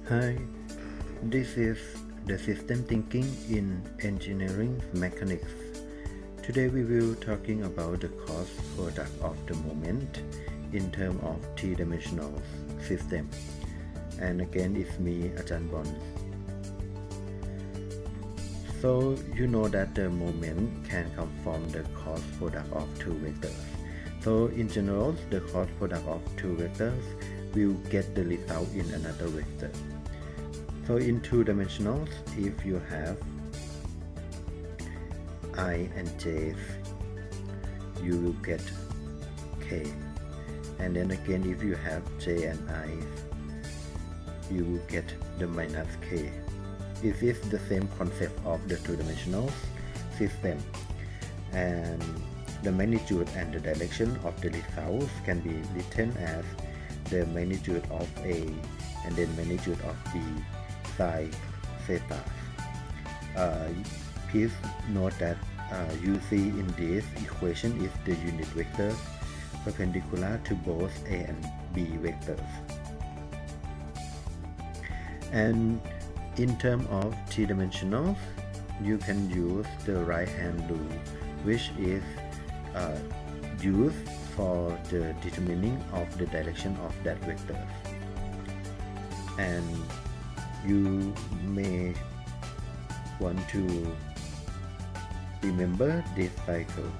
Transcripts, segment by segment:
Hi, this is the system thinking in engineering mechanics. Today we will talking about the cost product of the moment in terms of three-dimensional system. And again, it's me, Ajahn Bon. So you know that the moment can come from the cost product of two vectors. So in general, the cost product of two vectors will get the result in another vector. So in two dimensionals, if you have I and j, you will get k. And then again, if you have j and I, you will get the minus k. This is the same concept of the two-dimensional system. And the magnitude and the direction of the results can be written as the magnitude of A and then magnitude of B sine theta. Please note that you see in this equation is the unit vectors perpendicular to both A and B vectors. And in terms of three-dimensional, you can use the right-hand rule, which is used for the determining of the direction of that vector. And you may want to remember this cycle.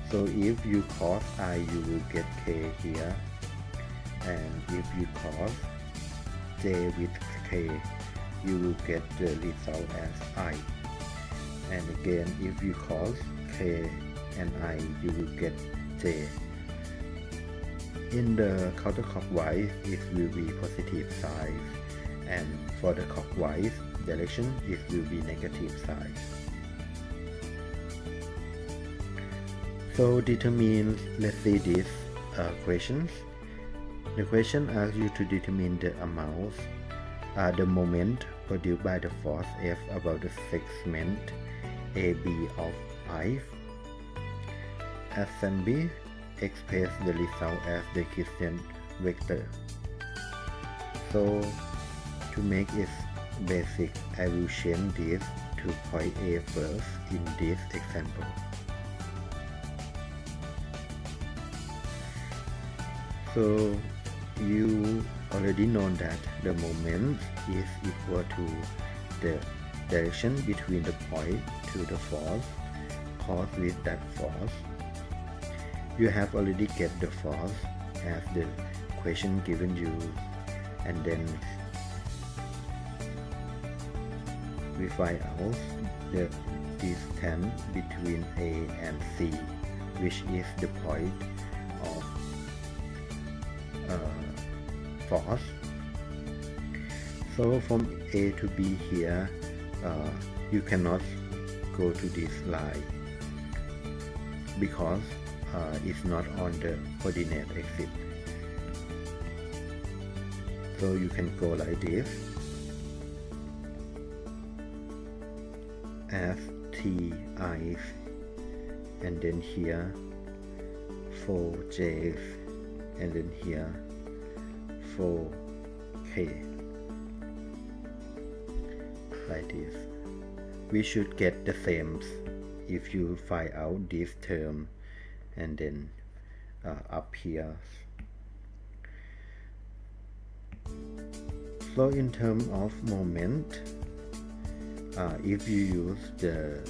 So if you cos I, you will get k here, and if you cos j with k, you will get the result as I. And again, if you cos k and I, you will get j. In the counterclockwise, it will be positive sign, and for the clockwise direction, it will be negative sign. So determine, let's see these questions. The question asks you to determine the amount, the moment produced by the force F about the segment AB of I. Assembly express the result as the Christian vector. So to make it basic, I will change this to point A first in this example. So you already know that the moment is equal to the direction between the point to the force caused with that force. You have already get the force as the question given you, and then we find out the distance between A and C, which is the point of force. So from A to B here, you cannot go to this line because it's not on the coordinate axis. So you can go like this as Ti, and then here 4j, and then here 4k, like this. We should get the same if you find out this term, and then up here. So in terms of moment, if you use the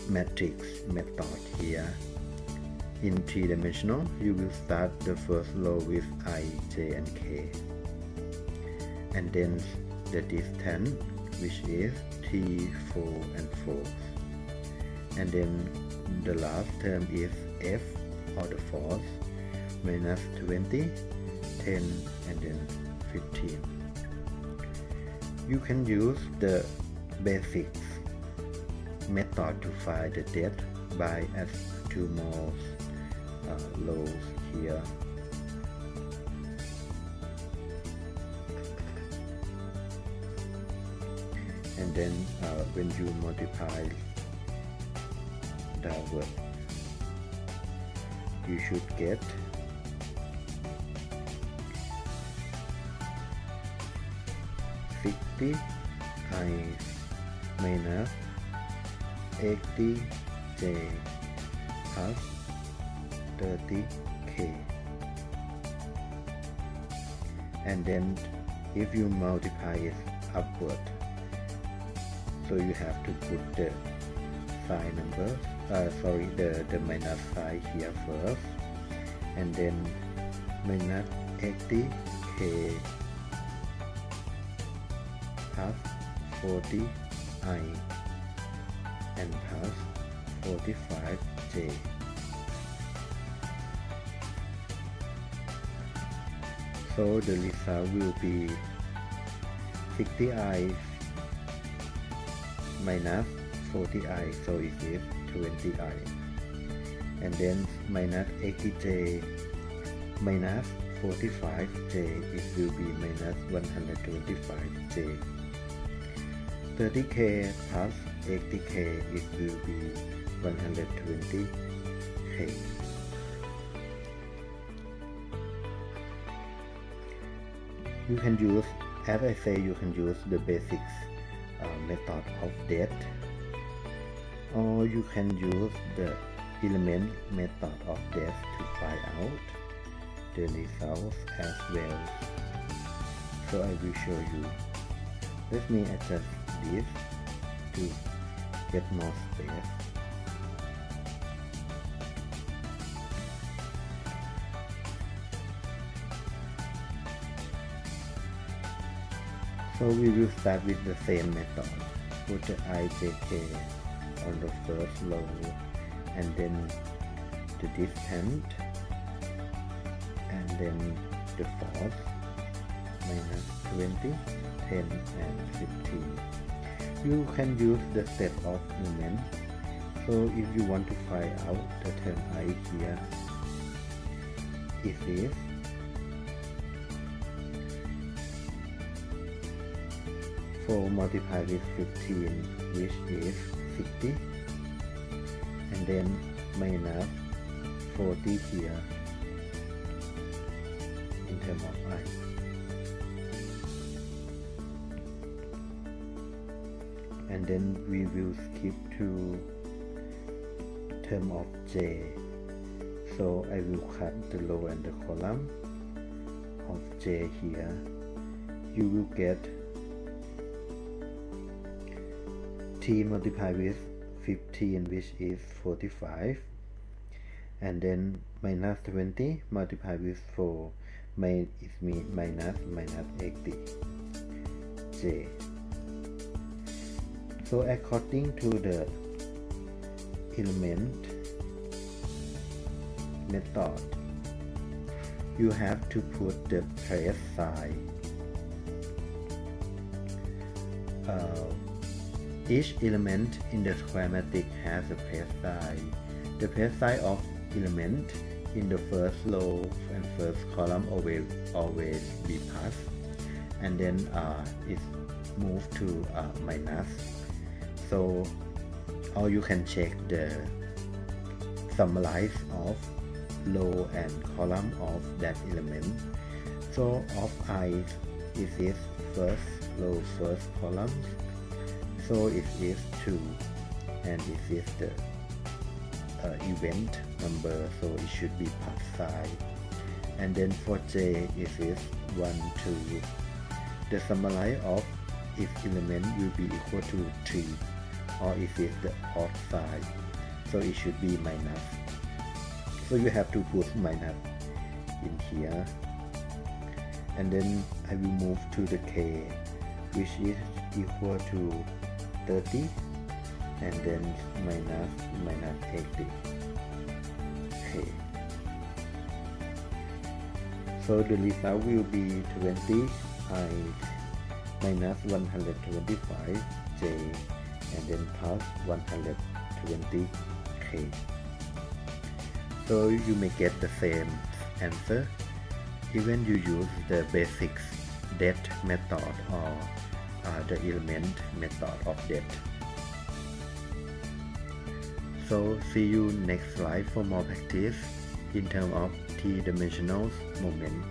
matrix method here in three-dimensional, you will start the first row with I, j, and k, and then the distance, which is 3, 4, and 4, and then the last term is F, or the force, minus 20, 10, and then 15. You can use the basic method to find the depth by add two more rows here. And then when you multiply downward, you should get 60i minus 80j plus 30k. And then if you multiply it upward, so you have to put the sign number, the minus sign here first, and then minus 80k plus 40i and plus 45j. So the result will be 60i minus 40i, so it is 20i, and then minus 80j minus 45j, it will be minus 125j. 30k plus 80k, it will be 120k. You can use, as I say, you can use the basics method of that, or you can use the element method of that to find out the results as well. So I will show you. Let me adjust this to get more space. So we will start with the same method. Put the ijk on the first row, and then the distance, and then the fourth, minus 20, 10, and 15. You can use the set of elements. So if you want to find out the term I here, it is 4 multiplied with 15, which is 60, and then minus 40 here in terms of I. And then we will skip to term of j. So I will cut the row and the column of j here. You will get t multiplied with 15, which is 45, and then minus 20 multiplied with 4, it means minus 80 j. So according to the element method, you have to put the place sign. Each element in the square matrix has a place sign. The place sign of element in the first row and first column always be plus, and then it moves to minus. So or you can check the summarize of row and column of that element. So of I, it is first row, first column, so it is 2, and it is the event number, so it should be plus sign. And then for j, it is 1, 2. The summarize of each element will be equal to 3, or if it's the odd side, so it should be minus. So you have to put minus in here, and then I will move to the k, which is equal to 30, and then minus 80 k. So the result will be 20i minus 125j, and then plus 120k. So you may get the same answer even you use the basics that method or the element method of that. So see you next slide for more practice in terms of three-dimensional moment.